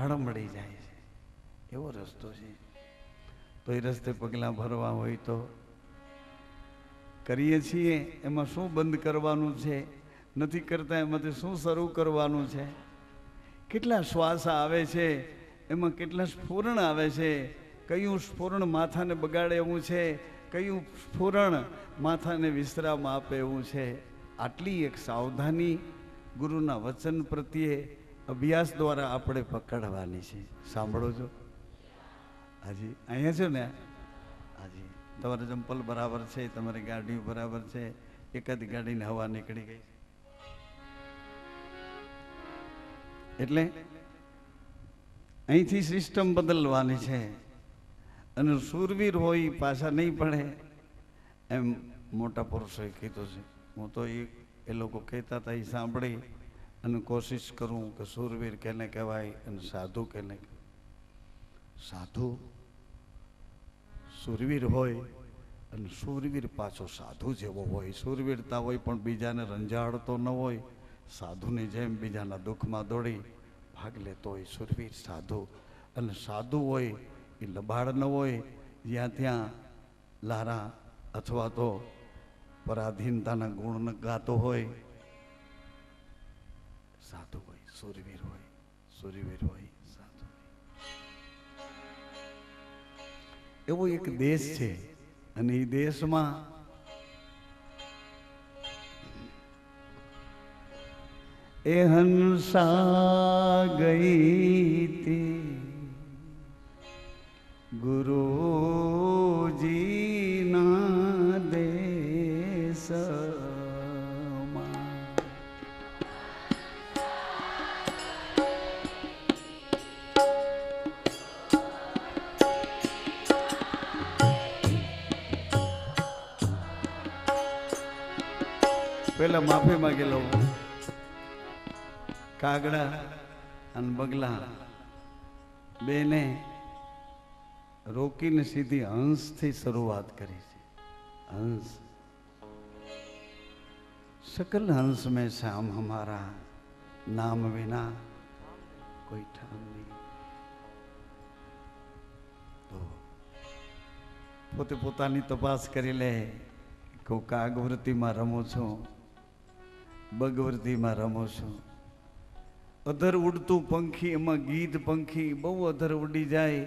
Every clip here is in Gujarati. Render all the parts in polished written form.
ઢાળ મળી જાય છે, એવો રસ્તો છે. તો એ રસ્તે પગલાં ભરવા હોય તો કરીએ છીએ, એમાં શું બંધ કરવાનું છે, નથી કરતા એમાંથી શું શરૂ કરવાનું છે, કેટલા શ્વાસ આવે છે, એમાં કેટલા સ્ફુરણ આવે છે, કયું સ્ફુરણ માથાને બગાડે એવું છે, કયું સ્ફુરણ માથાને વિશ્રામ આપે એવું છે. આટલી એક સાવધાની ગુરુના વચન પ્રત્યે અભ્યાસ દ્વારા આપણે પકડવાની છે. સાંભળો છો? હાજી અહીંયા છો ને? હાજી. તમારે ચંપલ બરાબર છે, તમારી ગાડી બરાબર છે, એકાદી ગાડીને હવા નીકળી ગઈ એટલે અહીંથી સિસ્ટમ બદલવાની છે. અને શૂરવીર હોય પાછા નહીં પડે એમ મોટા પુરુષોએ કીધું છે. હું તો એ લોકો કહેતા હતા એ સાંભળી અને કોશિશ કરું કે શૂરવીર કેને કહેવાય અને સાધુ કેને કહેવાય. સાધુ શૂરવીર હોય અને શૂરવીર પાછો સાધુ જેવો હોય. શૂરવીરતા હોય પણ બીજાને રંજાડતો ન હોય, સાધુની જેમ બીજાના દુઃખમાં દોડી ભાગ લેતો હોય શૂરવીર સાધુ. અને સાધુ હોય એ લબાડ ન હોય, જ્યાં ત્યાં લારા અથવા તો પરાધીનતાના ગુણ ગાતો હોય. સાધુ હોય, શૂરવીર હોય, શૂરવીર હોય, સાધુ હોય. એવો એક દેશ છે અને એ દેશમાં એ હંસા ગઈ તી ગુરુજીના દેશમાં. પેલા માફી માંગેલો. કાગડા અને બગલા બેને રોકીને સીધી હંસથી શરૂઆત કરી છે. હંસ सकल हंस में श्याम हमारा नाम विना कोई ठाम नहीं. तो પોતે પોતાની તપાસ કરી લે. હું કાગવૃત્તિમાં રમું છું, બગવૃત્તિમાં રમું છું. અધર ઉડતું પંખી, એમાં ગીધ પંખી બહુ અધર ઉડી જાય,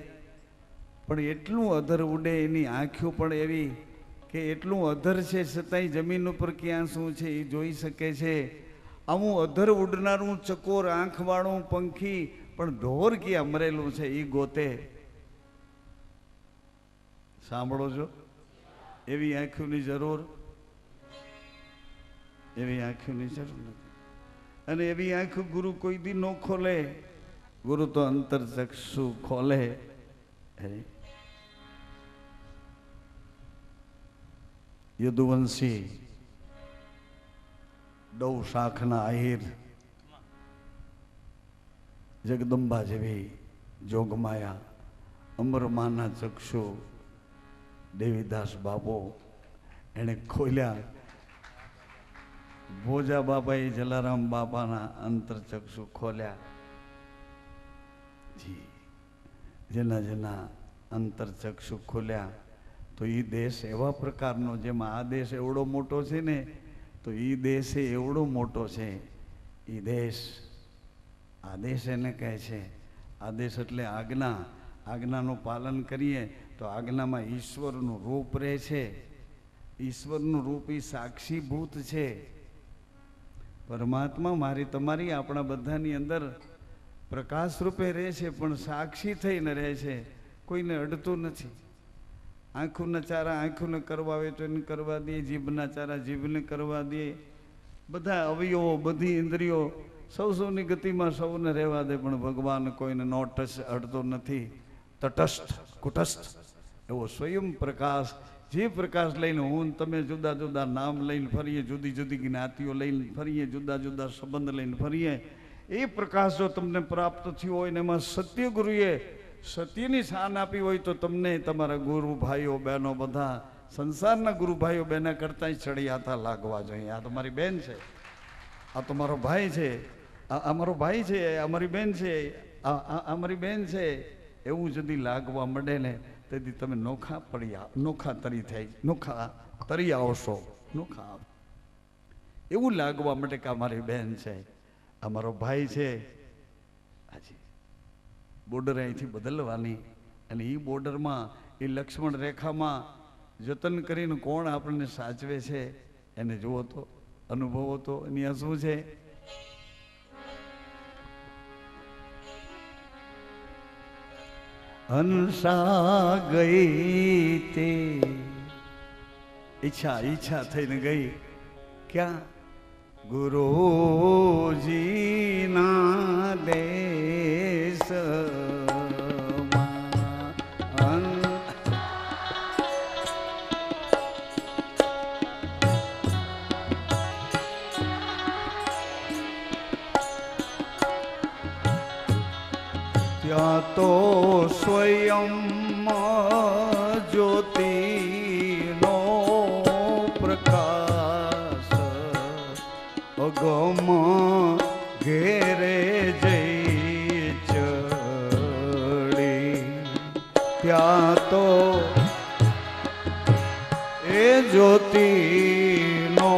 પણ એટલું અધર ઉડે એની આંખો પણ એવી કે એટલું અધર છે છતાંય જમીન ઉપર ક્યાં શું છે એ જોઈ શકે છે. આવું અધર ઉડનારું ચકોર આંખવાળું પંખી પણ ઢોર ક્યાં મરેલું છે એ ગોતે. સાંભળો છો? એવી આંખોની જરૂર, એવી આંખોની જરૂર નથી. અને એવી આંખ ગુરુ કોઈ દી ન ખોલે. ગુરુ તો અંતરચક્ષુ ખોલે. યદુવંશી ડૌ શાખના આહિર જગદંબા જેવી જોગમાયા અમરમાના ચક્ષુ દેવીદાસ બાપો એને ખોલ્યા. ભોજા બાપાએ જલારામ બાપાના અંતરચક્ષુ ખોલ્યા. જી, જેના જેના અંતરચક્ષુ ખોલ્યા તો એ દેશ એવા પ્રકારનો, જેમાં આ દેશ એવડો મોટો છે ને, તો એ દેશ એવડો મોટો છે. એ દેશ, આદેશ એને કહે છે. આદેશ એટલે આજ્ઞા. આજ્ઞાનું પાલન કરીએ તો આજ્ઞામાં ઈશ્વરનું રૂપ રહે છે. ઈશ્વરનું રૂપ એ સાક્ષીભૂત છે. પરમાત્મા મારી તમારી આપણા બધાની અંદર પ્રકાશ રૂપે રહે છે, પણ સાક્ષી થઈને રહે છે. કોઈને અડતું નથી. આંખોના ચારા આંખોને કરવા આવે તો એને કરવા દે, જીભના ચારા જીભને કરવા દે. બધા અવયવો, બધી ઇન્દ્રિયો સૌની ગતિમાં સૌને રહેવા દે, પણ ભગવાન કોઈને નો ટચ અડતો નથી. તટસ્થ, કુટસ્થ એવો સ્વયં પ્રકાશ. જે પ્રકાશ લઈને હું તમે જુદા જુદા નામ લઈને ફરીએ, જુદી જુદી જ્ઞાતિઓ લઈને ફરીએ, જુદા જુદા સંબંધ લઈને ફરીએ, એ પ્રકાશ જો તમને પ્રાપ્ત થયો હોય ને એમાં સત્ય ગુરુએ સત્યની શાન આપી હોય તો તમને તમારા ગુરુ ભાઈઓ બહેનો બધા સંસારના ગુરુ ભાઈઓ બહેના કરતાં ચડિયાતા લાગવા જોઈએ. આ તમારી બેન છે, આ તમારો ભાઈ છે, આ અમારો ભાઈ છે, અમારી બેન છે, અમારી બેન છે એવું જદી લાગવા મળે ને તેથી તમે નોખા તરી થઈ નોખા તરી આવશો નોખા એવું લાગવા માટે કે અમારી બેન છે અમારો ભાઈ છે. હાજી બોર્ડર અહીંથી બદલવાની અને એ બોર્ડરમાં એ લક્ષ્મણ રેખામાં જતન કરીને કોણ આપણને સાચવે છે એને જુઓ તો અનુભવો તો એની આ શું છે. હંસા ગઈ તે ઈચ્છા થઈને ગઈ ક્યાં ગુરુજીના દેશ ત્યાં તો સ્વયં જ્યોતિનો પ્રકાશ અગમ ઘેરે જઈ ચડી ત્યાં તો એ જ્યોતિનો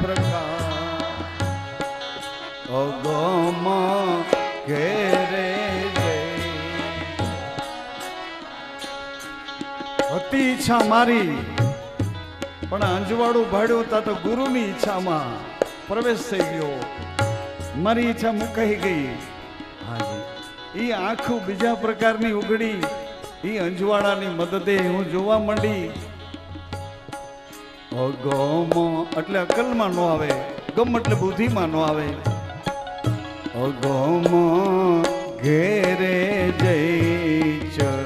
પ્રકાશ અગમ ઘેરે હતી ઈચ્છા મારી પણ અંજવાળું ભાડ્યું તા તો ગુરુની ઈચ્છામાં પ્રવેશ થઈ ગયો. મારી ઈચ્છા મુકાઈ ગઈ. હાજી એ આંખું બીજા પ્રકારની ઉઘડી એ અંજવાળાની મદદે હું જોવા માંડી. ગમ એટલે અકલમાં ન આવે, ગમ એટલે બુદ્ધિમાં ન આવે. અગમ ઘેરે જઈ ચડી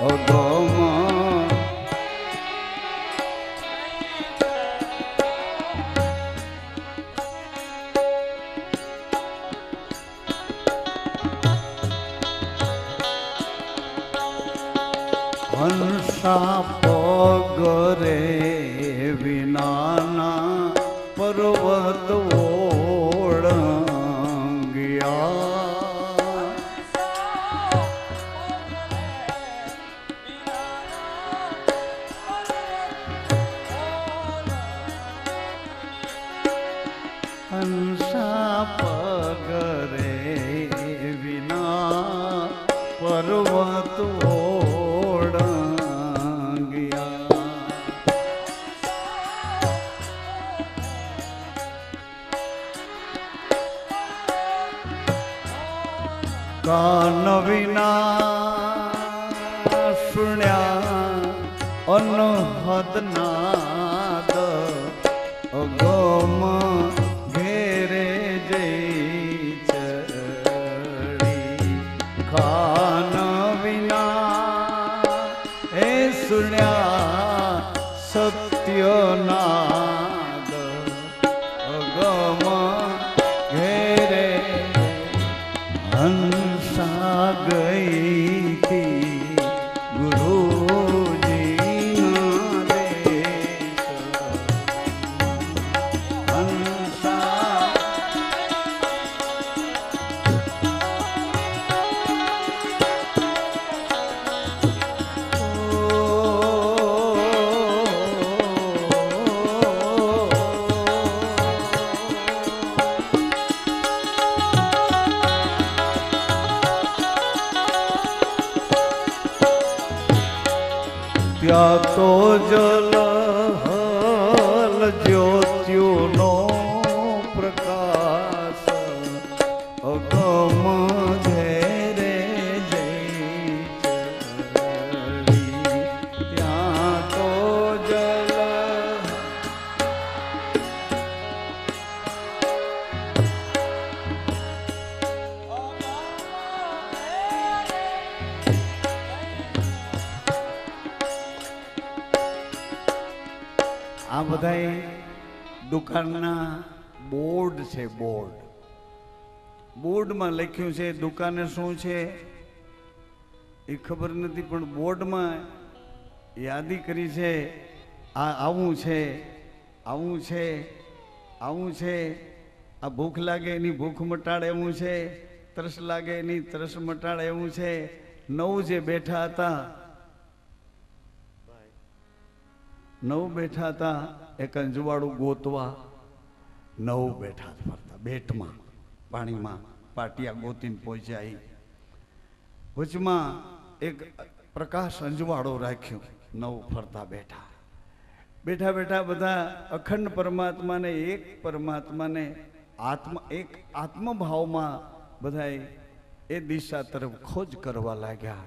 અગમ હંસા પગરે વિનાના પર્વત ઓળંગ્યા હંસા પગરે વિના પર્વત કાન વિના સુણ્યા અનહદ નાદ અગમ ઘેરે જઈ ચડી. કાન વિના એ સુણ્યા સત્યનાદ અગમ ઘેરે હંસા ગઈ થી ગુરુજીના દેશ હંસા ત્યાં તો જલ હલ જ્યોતિનો પ્રકાશ અગમ ઘેરે જઈ ચડી. ત્યાં તો જલ આ બધા દુકાનના બોર્ડ છે. બોર્ડમાં લખ્યું છે દુકાને શું છે એ ખબર નથી પણ બોર્ડમાં યાદી કરી છે આ આવું છે આવું છે આવું છે આ ભૂખ લાગે એની ભૂખ મટાડે એવું છે, તરસ લાગે એની તરસ મટાડે એવું છે. 9 જે બેઠા હતા, 9 બેઠા હતા એક અંજવાળું ગોતવા, 9 બેઠા ફરતા બેટમાં પાણીમાં પાટિયા ગોતીને પહોંચ્યા. વચમાં એક પ્રકાશ અંજવાળો રાખ્યો, 9 ફરતા બેઠા. બેઠા બેઠા બધા અખંડ પરમાત્માને, એક પરમાત્માને એક આત્મભાવમાં બધા એ દિશા તરફ ખોજ કરવા લાગ્યા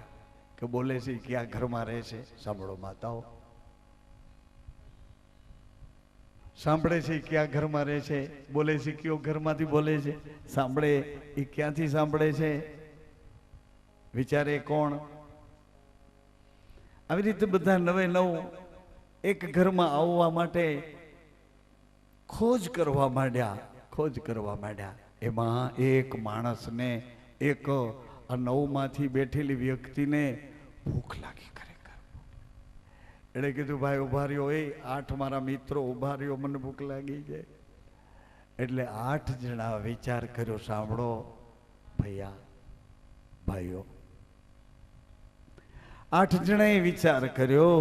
કે બોલે છે ક્યાં ઘરમાં રહે છે. સાંભળો માતાઓ, સાંભળે છે ક્યાં ઘરમાં રહે છે, બોલે છે કયો ઘરમાંથી બોલે છે, સાંભળે એ ક્યાંથી સાંભળે છે, વિચારે કોણ. આવી રીતે બધા 9 એક ઘરમાં આવવા માટે ખોજ કરવા માંડ્યા. એમાં એક માણસને, એક આ 9 માંથી બેઠેલી વ્યક્તિને ભૂખ લાગી ખરેખર. એણે કીધું ભાઈ ઉભા રહ્યો, 8 મારા મિત્રો ઉભા રહ્યો, મને ભૂખ લાગી છે. એટલે 8 જણા વિચાર કર્યો. સાંભળો ભૈયા ભાઈઓ, 8 જણાએ વિચાર કર્યો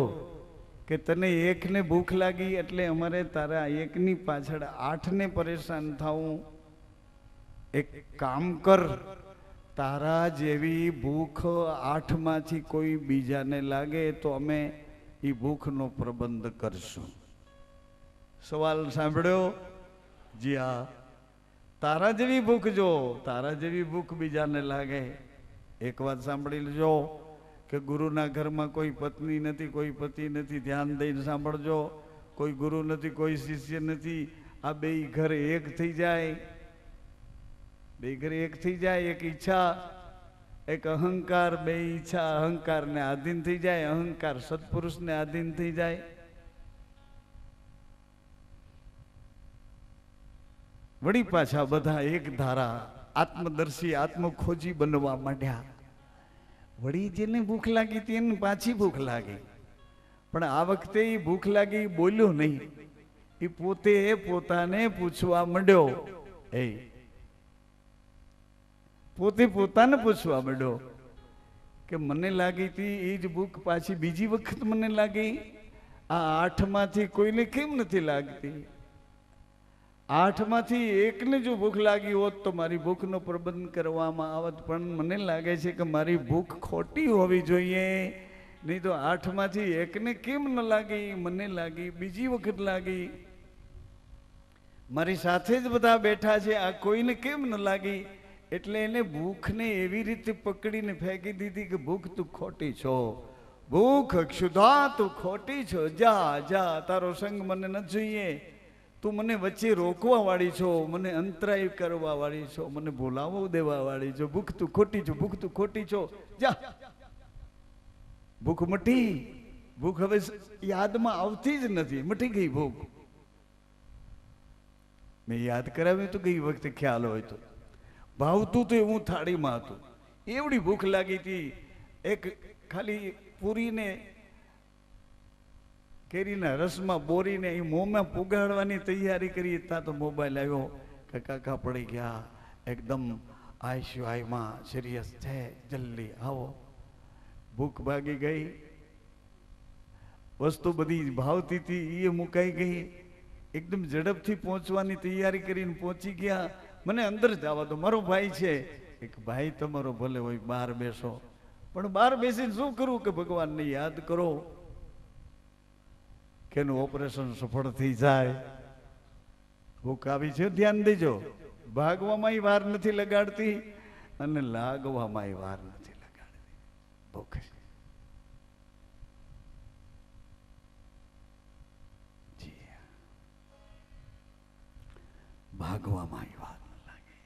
કે તને એકને ભૂખ લાગી એટલે અમારે તારા એકની પાછળ 8ને પરેશાન થવું. એક કામ કર, તારા જેવી ભૂખ 8 માંથી કોઈ બીજાને લાગે તો અમે એ ભૂખનો પ્રબંધ કરશું. સવાલ સાંભળ્યો? જી હા. તારા જેવી ભૂખ, જો તારા જેવી ભૂખ બીજાને લાગે. એક વાત સાંભળી લેજો કે ગુરુના ઘરમાં કોઈ પત્ની નથી, કોઈ પતિ નથી. ધ્યાન દઈને સાંભળજો. કોઈ ગુરુ નથી, કોઈ શિષ્ય નથી. આ 2 ઘર એક થઈ જાય, 2 ઘર એક થઈ જાય. એક ઈચ્છા, એક અહંકાર, 2 ઈચ્છા અહંકારને આધીન થઈ જાય, અહંકાર સત્પુરુષને આધીન થઈ જાય. વળી પાછા બધા એક ધારા આત્મદર્શી, આત્મખોજી બનવા માંડ્યા. વળી જેને ભૂખ લાગી હતી એને પાછી ભૂખ લાગી, પણ આ વખતે એ ભૂખ લાગી બોલ્યો નહીં. એ પોતે પોતાને પૂછવા માંડ્યો, પોતે પોતાને પૂછવા માંડ્યો કે મને લાગી હતી એ જ ભૂખ પાછી બીજી વખત મને લાગી. આ 8 માંથી કોઈને કેમ નથી લાગતી? 8 માંથી એકને જો ભૂખ લાગી હોત તો મારી ભૂખનો પ્રબંધ કરવામાં આવત. પણ મને લાગે છે કે મારી ભૂખ ખોટી હોવી જોઈએ, નહીં તો 8 માંથી એકને કેમ ન લાગી? મને લાગી, બીજી વખત લાગી. મારી સાથે જ બધા બેઠા છે, આ કોઈને કેમ ન લાગી? એટલે એને ભૂખને એવી રીતે પકડીને ફેંકી દીધી કે ભૂખ તું ખોટી છો, ભૂખ અક્ષુધા તું ખોટી છો. જા જા, તારો સંગ મને ન જોઈએ. તું મને વચ્ચે રોકવા વાળી છો, મને અંતરાય કરવા વાળી છો, મને બોલાવો દેવા વાળી છો. ભૂખ તું ખોટી છો, ભૂખ તું ખોટી છો. જા. ભૂખ મટી. ભૂખ હવે યાદમાં આવતી જ નથી, મટી ગઈ ભૂખ. મેં યાદ કરાવ્યું તો ગઈ વખતે ખ્યાલ હોય તો. ભાવતું તો એવું થાળીમાં હતું. એવડી ભૂખ લાગી હતી. એક ખાલી પૂરીને કેરીના રસમાં બોરીને એ મોંમાં પુગાડવાની તૈયારી કરી. ત્યાં તો મોબાઈલ આવ્યો કે કાકા પડી ગયા, એકદમ આઈસીયુમાં સિરિયસ છે, જલ્દી આવો. ભૂખ ભાગી ગઈ. વસ્તુ બધી ભાવતી હતી એ મુકાઈ ગઈ. એકદમ ઝડપથી પહોંચવાની તૈયારી કરીને પહોંચી ગયા. મને અંદર જવા દો, મારો ભાઈ છે. એક ભાઈ તમારો ભલે હોય, બહાર બેસો. પણ બહાર બેસીને શું કરવું કે ભગવાનને યાદ કરો કે એનું ઓપરેશન સફળ થઈ જાય. ભૂખ આવી છે, ધ્યાન દેજો. ભાગવામાં વાર નથી લગાડતી અને લાગવામાં વાર નથી લગાડતી. ભૂખ ભાગવામાં વાર ન લાગે,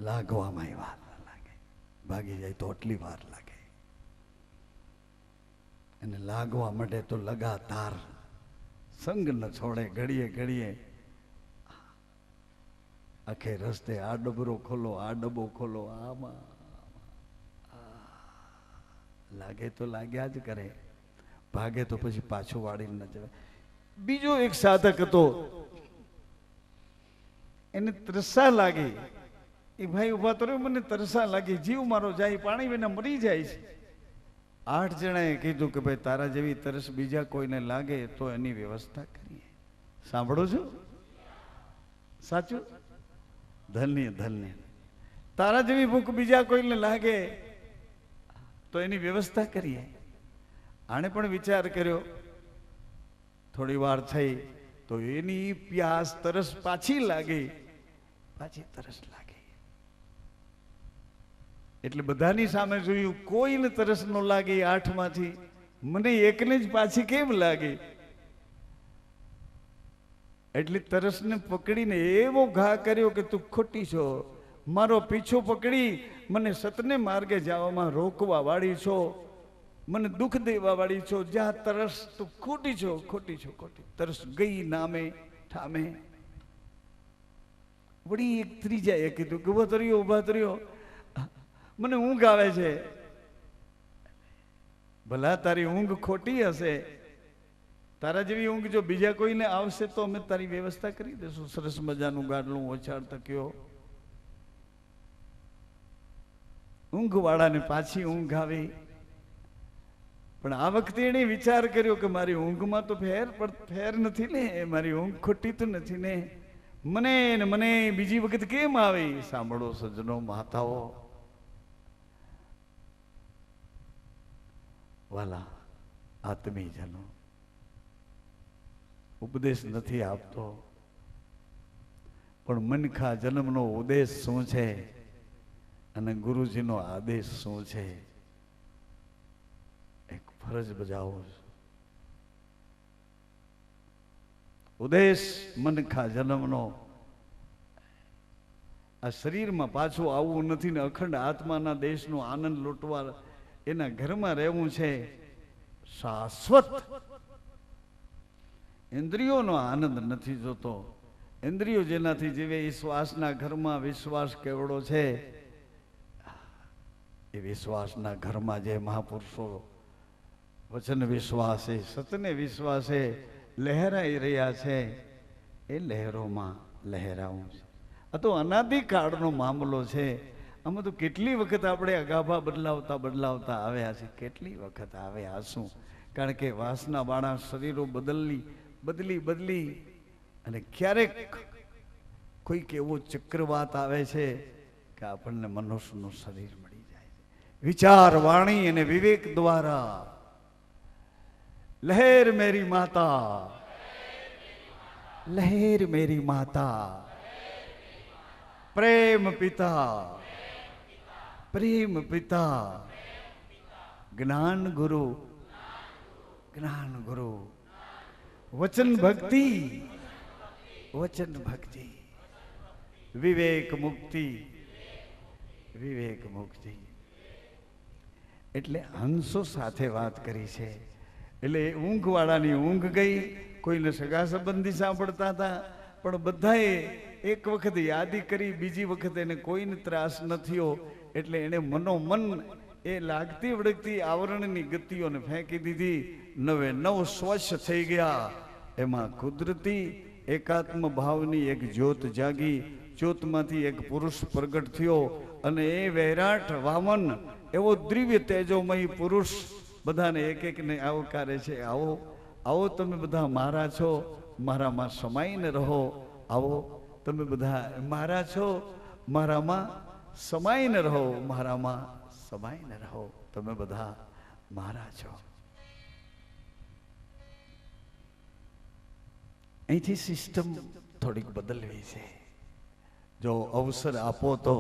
લાગવામાં વાર ન લાગે. ભાગી જાય તો આટલી વાર લાગે. અને લાગવા માટે તો લગાતાર સંગ ન છોડે. ઘડીએ ઘડીએ આખે રસ્તે આ ડબરો ખોલો, આ ડબ્બો ખોલો. આમાં લાગે તો લાગ્યા જ કરે, ભાગે તો પછી પાછું વાળીને ન જવાય. બીજો એક સાધક હતો, એને તરસા લાગી. એ ભાઈ ઉભા તો રહ્યો, મને તરસા લાગી, જીવ મારો જાય, પાણી વિના મરી જાય છે. 8 જણાએ કીધું કે ભાઈ તારા જેવી તરસ બીજા કોઈને લાગે તો એની વ્યવસ્થા કરીએ. સાંભળો છો? સાચું? ધન્ય ધન્ય. તારા જેવી ભૂખ બીજા કોઈને લાગે તો એની વ્યવસ્થા કરીએ. આણે પણ વિચાર કર્યો. થોડી વાર થઈ તો એની પ્યાસ તરસ પાછી લાગી, પાછી તરસ લાગી. એટલે બધાની સામે જોયું, કોઈને તરસ ન લાગી 8 માંથી, મને એકને જ પાછી કેમ લાગી? એટલે તરસને પકડીને એવો ઘા કર્યો કે તું ખોટી છો, મારો પીછો પકડી મને સતને માર્ગે જવામાં રોકવા વાળી છો, મને દુઃખ દેવા વાળી છો, જ્યાં તરસ તું ખોટી છો, ખોટી છો, ખોટી. તરસ ગઈ નામે ઠામે. વળી એક ત્રીજાએ કીધું કે ઉભા તર્યો, મને ઊંઘ આવે છે. ભલા તારી ઊંઘ ખોટી હશે, તારા જેવી ઊંઘ જો બીજા કોઈને આવશે તો અમે તારી વ્યવસ્થા કરી દેશું. સરસ મજાનું ગાડલું ઓછાડ તક્યો. ઊંઘ વાળાને પાછી ઊંઘ આવી. પણ આ વખતે એને વિચાર કર્યો કે મારી ઊંઘમાં તો ફેર નથી ને, મારી ઊંઘ ખોટી તો નથી ને, મને બીજી વખત કેમ આવી? સાંભળો સજ્જનો, માતાઓ, વાલા આત્મીજનો, ઉપદેશ નથી આપતો, પણ મનખા જન્મનો ઉદ્દેશ શું છે અને ગુરુજીનો આદેશ શું છે, એક ફરજ બજાવો. ઉદ્દેશ મનખા જન્મનો આ શરીરમાં પાછું આવવું નથી ને અખંડ આત્માના દેશનો આનંદ લૂંટવા એના ઘરમાં રહેવું છે. શાશ્વત ઇન્દ્રિયોનો આનંદ નથી જોતો. ઇન્દ્રિયો જેનાથી જીવે એ શ્વાસના ઘરમાં વિશ્વાસ કેવડો છે. એ વિશ્વાસના ઘરમાં જે મહાપુરુષો વચન વિશ્વાસે, સતને વિશ્વાસે લહેરાઈ રહ્યા છે, એ લહેરોમાં લહેરાવું છે. આ તો અનાદિકાળનો મામલો છે. આમાં તો કેટલી વખત આપણે અગાભા બદલાવતા આવ્યા છે, કેટલી વખત આવ્યા શું? કારણ કે વાસના વાળા શરીરો બદલી અને ક્યારેક કોઈક એવો ચક્રવાત આવે છે કે આપણને મનુષ્યનું શરીર મળી જાય છે. વિચાર, વાણી અને વિવેક દ્વારા લહેર મેરી માતા, લહેર મેરી માતા, પ્રેમ પિતા, પ્રેમ પિતા, જ્ઞાન ગુરુ, જ્ઞાન ગુરુ, વચન ભક્તિ, વચન ભક્તિ, વિવેક મુક્તિ, વિવેક મુક્તિ. એટલે હંસો સાથે વાત કરી છે. એટલે ઊંઘ વાળાની ઊંઘ ગઈ. કોઈને સગા સંબંધી સાંભળતા હતા, પણ બધાએ એક વખત યાદી કરી, બીજી વખત એને કોઈને ત્રાસ ન થયો. એટલે એને મનોમન એ લાગતી વળગતી આવરણની ગતિઓને ફેંકી દીધી. 99 સ્વચ્છ થઈ ગયા. એમાં કુદરતી એકાત્મ ભાવની એક જ્યોત જાગી. જ્યોતમાંથી એક પુરુષ પ્રગટ થયો અને એ વૈરાટ વામન એવો દિવ્ય તેજોમય પુરુષ બધાને એક એકને આવકારે છે. આવો આવો, તમે બધા મારા છો, મારામાં સમાઈને રહો. આવો, તમે બધા મારા છો, મારામાં સમાઈને રહો, મારામાં સમાઈને રહો. તમે બધા મારા છો. અહીંથી સિસ્ટમ થોડીક બદલવી છે. જો અવસર આપો તો,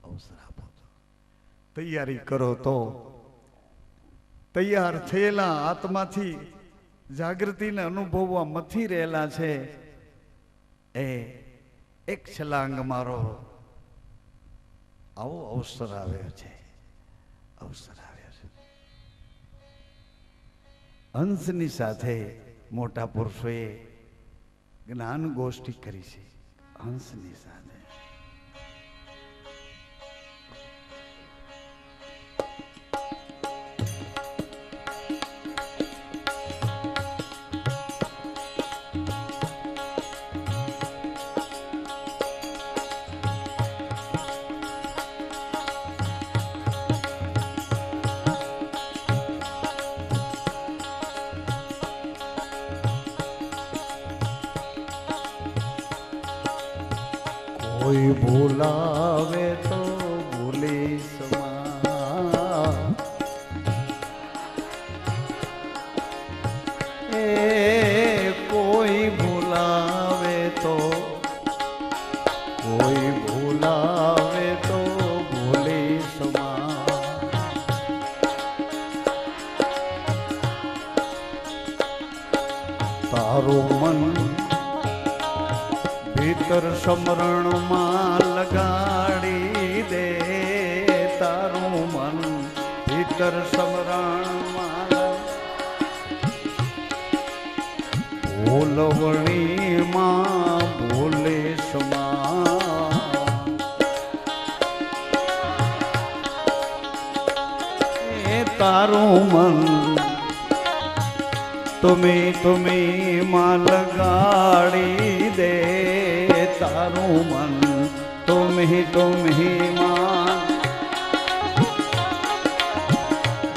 અવસર આપો તો, તૈયારી કરો તો, તૈયાર થયેલા આત્માથી જાગૃતિને અનુભવવા મથી રહેલા છે એ એક છલાંગ મારો. આવો અવસર આવ્યો છે, અવસર આવ્યો છે. હંસની સાથે મોટા પુરુષોએ જ્ઞાન ગોષ્ઠી કરી છે. હંસની સાથે કોઈ ભૂલાવે તો ભૂલી સમા એ કોઈ ભૂલાવે તો ભૂલી સમા તારું મન ભીતર સમરણમાં લગાડી દે તારું મન ભીતર સમરણમાં ભૂલવણીમાં ભૂલે સમા એ તારું મન તમે માં લગાડી દે તારું મન તમે માં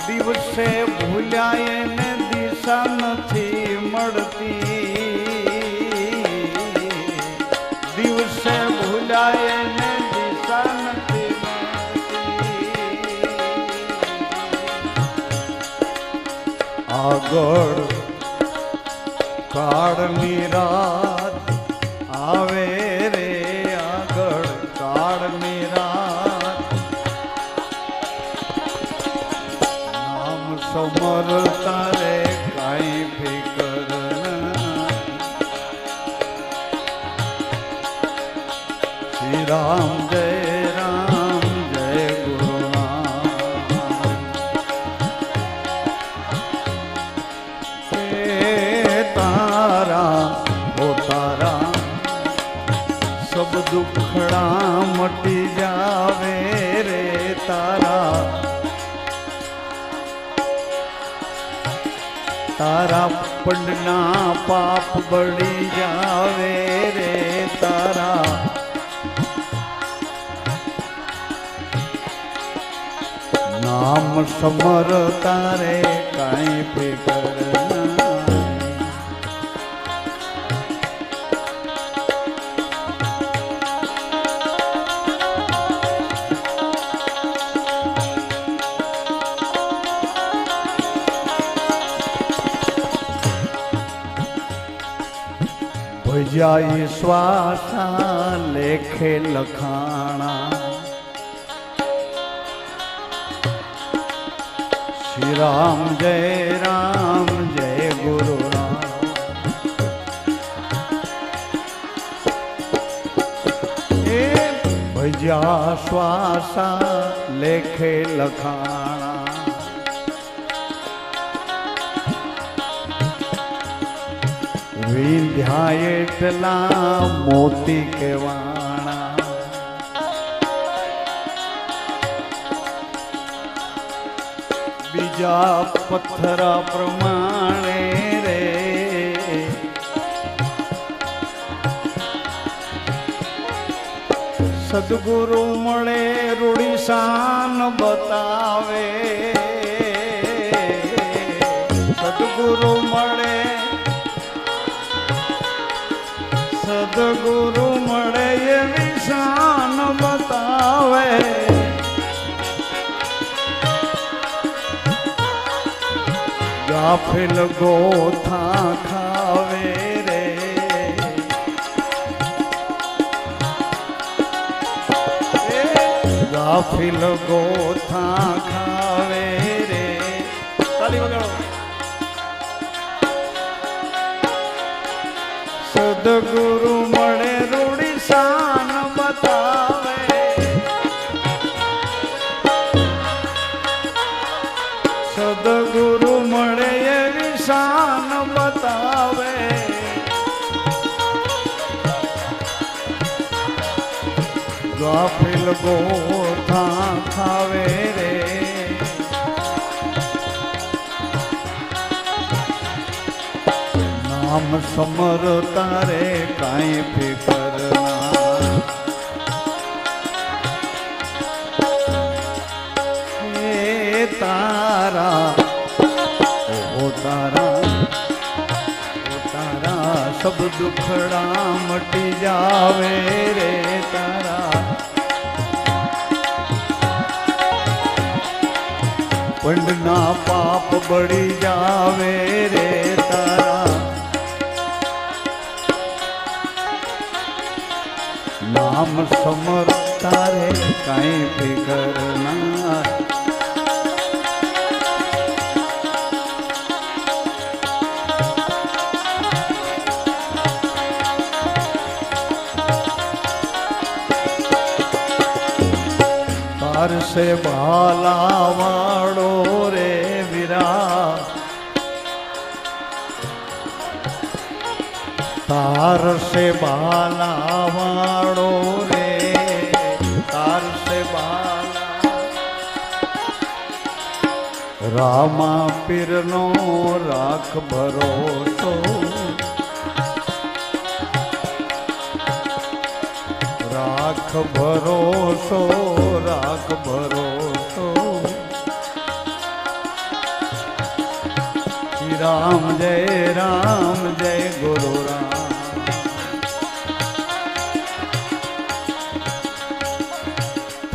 દિવસે ભૂલ્યા એને દિશા નથી મળતી દિવસે ભૂલ્યા એને દિશા નથી મળતી આગળ કાળની રાત આવે રે આગળ કાળની રાત નામ સમરતા રે કાંઈ ફિકર શ્રી રામ જય सब दुखड़ा मटी जावे रे तारा तारा पंडना पाप बड़ी जावे रे तारा नाम समर तारे काई फिकर भजाई श्वासा लेखे लखाणा श्री राम जय गुरु राम भजा श्वासा लेखे लखाणा विंध्या एटला मोती केवाणा बीजा पत्थरा प्रमाणे रे सद्गुरु मळे रूढ़ी शान बतावे सद्गुरु मळे सद्गुरु मळे एवी शान बतावे गाफिल गोथा खावे रे गाफिल गोथा खावे रे ताली बजाओ सद्गुरु मळे रूढ़ी शान बतावे सद्गुरु मळे एवी शान बतावे गाफिल गोथा खावे रे नाम समर तारे काई फिकर हे तारा ओ तारा सब દુખડા મટી જાવે રે તારા પંડના પાપ બળી જાવે રે તારા નામ સમરતા રે કાંઈ ફિકર ના तार से भाला वाड़ो रे वीरा तार से भाला वाड़ो रे तार से भाला रामा पीर नो राख भरोसो राख भरोसो राख भरोसो श्री राम जय गुरु राम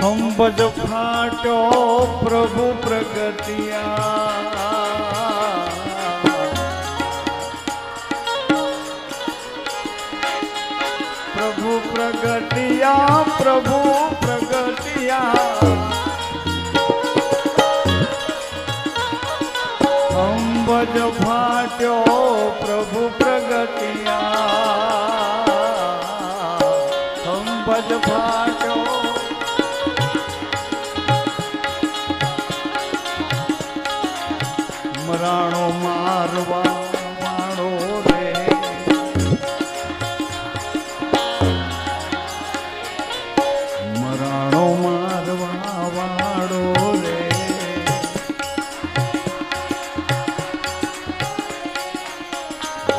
थंबज फाटो प्रभु प्रगतिया प्रभु प्रगतिया प्रभु प्रगतिया अंबज फाट्यो प्रभु प्रगतिया अंबज फाट्यो मराणो मारवा मारो रे मराणो मारवा वाड़ो रे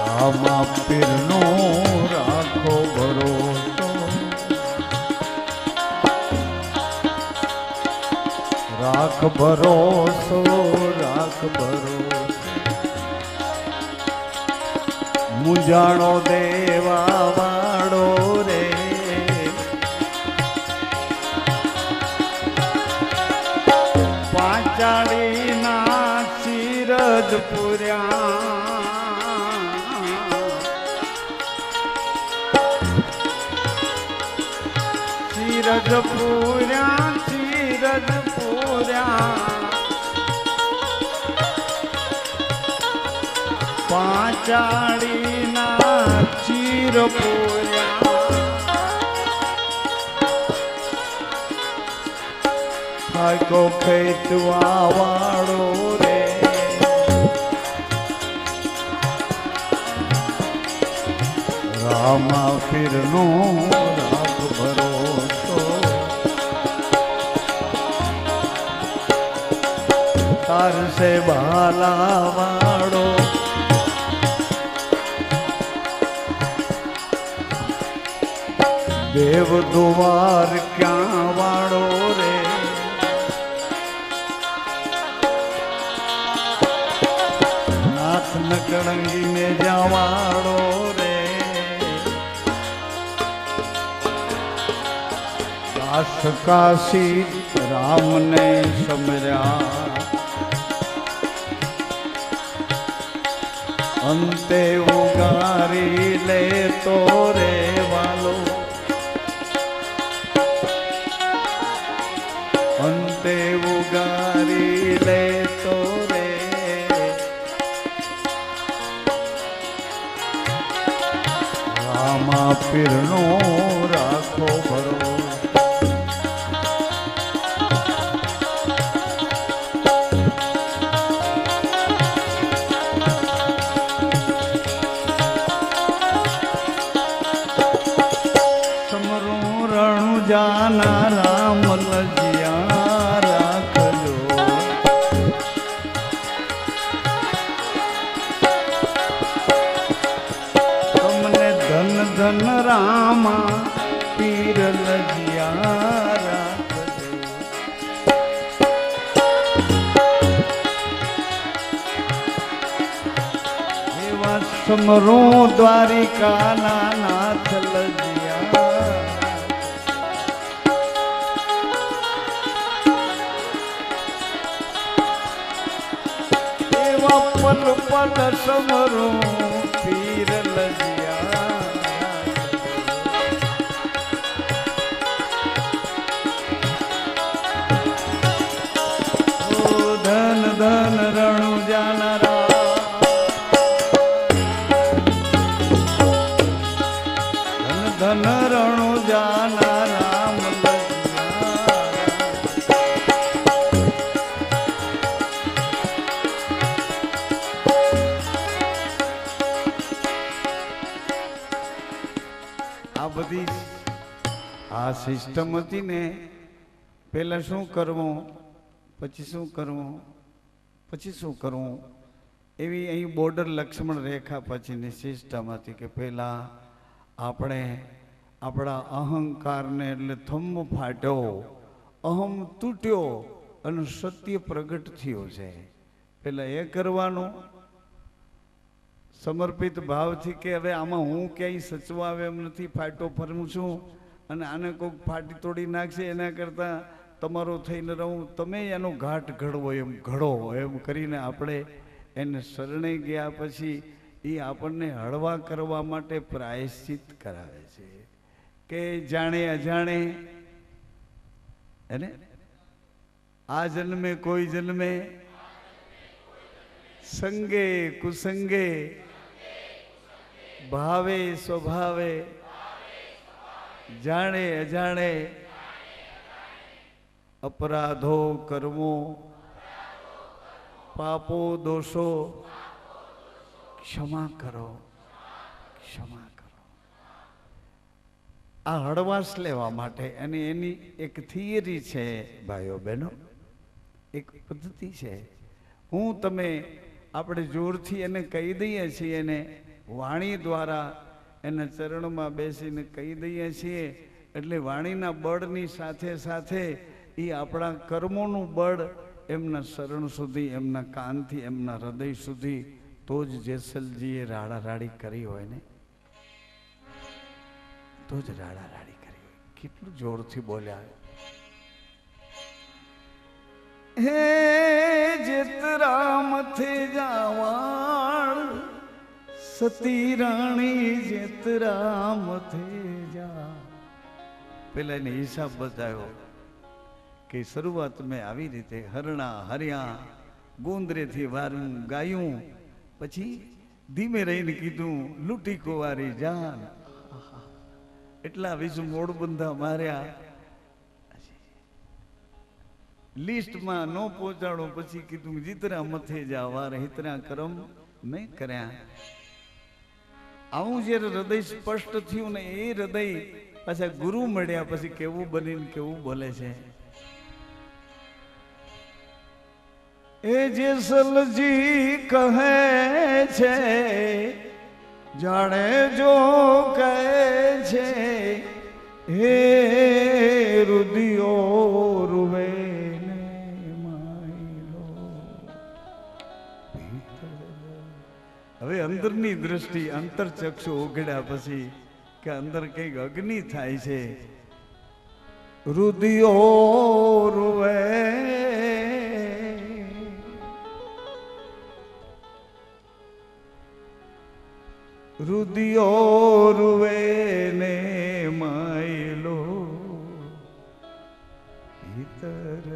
रामा पीरनो राखो भरोसो राख भरोसो राख भरोसो मुजाणो देवा वाड़ो रे पाचाड़ी ना सीरज पुर्या सीरज पुर्या सीरज पुर्या पाचाड़ी ना चीर पुर्या को खेतवा वाड़ो रे रामा पीरनो राख भरोसो तार से भाला वाड़ो देव दुआर क्या वाड़ो रे नाथ नकड़ंगी में जावाड़ो रे काश काशी राम ने समर्या अंते उगारी ले तो रे वालो अंते उगारी ले तो रे रामा पीरनो राखो भरो जाना राम लजिया राखजो तुमने धन धन रामा पीर लजिया राखजो एवा સમરું દ્વારિકાના નાથ લજિયા એવા પલ પલ સમરું પીર લજિયા ધન ધન રણુ જાનારા ધન રણુ જાના રામ આ બધી આ સિસ્ટમ હતી ને પેલા શું કરવું પછી શું કરવું પછી શું કરવું એવી અહીં બોર્ડર લક્ષ્મણ રેખા પછીની સિસ્ટમ હતી કે પહેલાં આપણે આપણા અહંકારને એટલે થંભ ફાટ્યો અહમ તૂટ્યો અને સત્ય પ્રગટ થયો છે પેલા એ કરવાનું સમર્પિત ભાવથી કે હવે આમાં હું ક્યાંય સચવાવે એમ નથી ફાટો ફરું છું અને આને કોઈક ફાટી તોડી નાખશે એના કરતાં તમારો થઈને રહું તમે એનો ઘાટ ઘડવો એમ ઘડો એમ કરીને આપણે એને શરણે ગયા પછી એ આપણને હળવા કરવા માટે પ્રાયશ્ચિત કરાવે છે કે જાણે અજાણે એને આ જન્મે કોઈ જન્મે સંગે કુસંગે ભાવે સ્વભાવે જાણે અજાણે અપરાધો કર્મો પાપો દોષો ક્ષમા કરો ક્ષમા કરો આ હળવાશ લેવા માટે અને એની એક થિયરી છે ભાઈઓ બહેનો એક પદ્ધતિ છે હું તમે આપણે જોરથી એને કહી દઈએ છીએ એને વાણી દ્વારા એના ચરણમાં બેસીને કહી દઈએ છીએ એટલે વાણીના બળની સાથે સાથે એ આપણા કર્મોનું બળ એમના શરણ સુધી એમના કાનથી એમના હૃદય સુધી તો જ જેસલજીએ રાડા રાડી કરી હોય ને તો જ રાડા રાડી કરી હોય કેટલું જોરથી બોલ્યા હે જેતરામ થે જાવાળ સતી રાણી જેતરામ થે જા પેલા એને હિસાબ બતાવ્યો કે શરૂઆત મેં આવી રીતે હરણા હર્યા ગોંદરેથી વારું ગાયું પછી ધીમે રહીને કીધું લૂંટી કુંવારી જાન એટલા વિષ મોડબંધા માર્યા લિસ્ટમાં ન પહોંચાડો પછી કીધું જીતરા મથે જા વાર હિતરા કરમ મેં કર્યા આવું જ્યારે હૃદય સ્પષ્ટ થયું ને એ હૃદય પાછા ગુરુ મળ્યા પછી કેવું બનીને કેવું બોલે છે એ જેસલજી કહે છે જાણે જો કહે છે હે રુદિયો રૂવે ને માયલો હવે અંદરની દ્રષ્ટિ અંતરચક્ષુ ઉઘડ્યા પછી કે અંદર કઈક અગ્નિ થાય છે રુદિયો રૂવે રુદિયો રૂવે ને માયલો ભીતર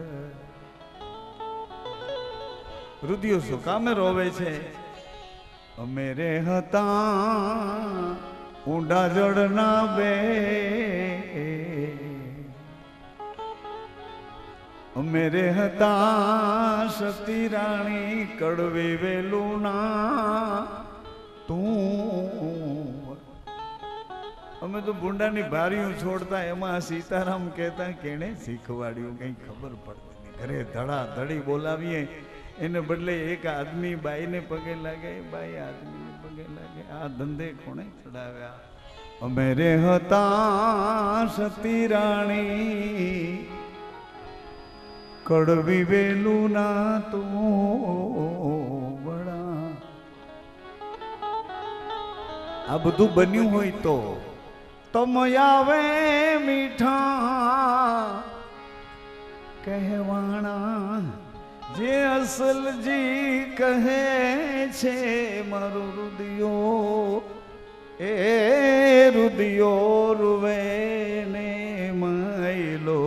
રુદિયો શું કામે રોવે છે અમે રે હતા ઊંડા જળના બે અમે રે હતા સતી રાણી કડવી વેલું ના અમે તો ભૂંડાની ભારીઓ છોડતા એમાં સીતારામ કહેતા કેણે શીખવાડ્યું કઈ ખબર પડતી નહીં ઘરે ધડા ધડી બોલાવીએ એને બદલે એક આદમી બાઈને પગે લાગે બાઈ આદમીને પગે લાગે આ ધંધે કોણે ચડાવ્યા અમે રે હતા સતી રાણી કડવી વેલું ના તો બળા આ બધું બન્યું હોય તો તમ આવે મીઠા કહેવાણા જે અસલજી કહે છે મારું રુદિયો એ રુદિયો રૂવે ને માયલો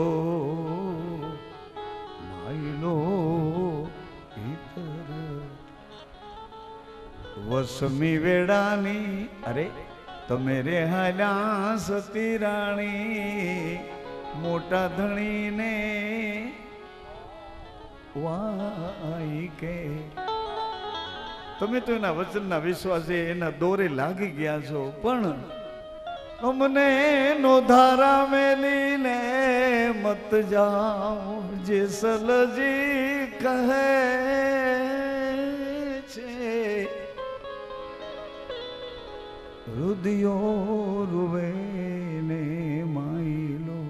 માયલો વસમી વેડાની અરે તમે રે હાલ્યા સતી રાણી મોટા ધણીને વાઈ કે તમે તો એના વચનના વિશ્વાસે એના દોરે લાગી ગયા છો પણ અમને નો ધારા મેલીને મત જાઓ જે સલજી કહે છે રુદિયો રૂવે ને માયલો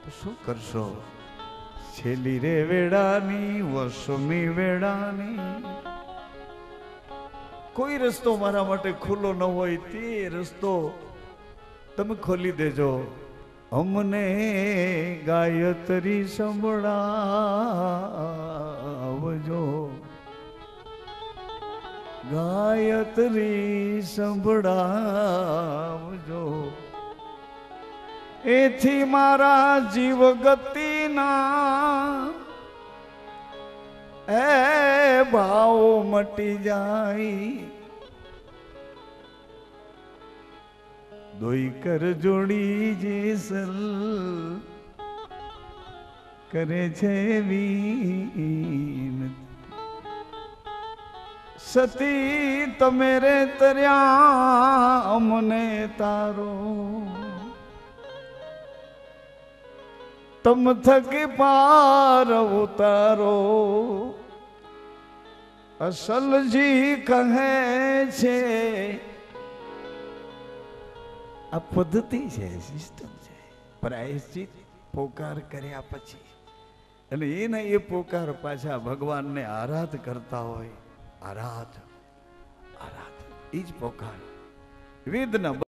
તો શું કરશો છેલ્લી રે વેડાની વસમી વેડાની કોઈ રસ્તો મારા માટે ખુલ્લો ન હોય તે રસ્તો તમે ખોલી દેજો અમને ગાયત્રી સંભળાવજો ગાયત્રી સંભળાવજો એથી મારા જીવ ગતિના એ ભાવ મટી જાય દોઈ કર જોડી જેસલ કરે છે વીન સતી તમે રે તર્યા અમને તારો તમ થકી પાર ઉતારો અસલજી કહે છે આ પદ્ધતિ છે સિસ્ટમ છે પ્રાયશ્ચિત પોકાર કર્યા પછી અને એના એ પોકાર પાછા ભગવાનને આરાધ કરતા હોય આરાધ આરાધ એ જ પોકાર વેદના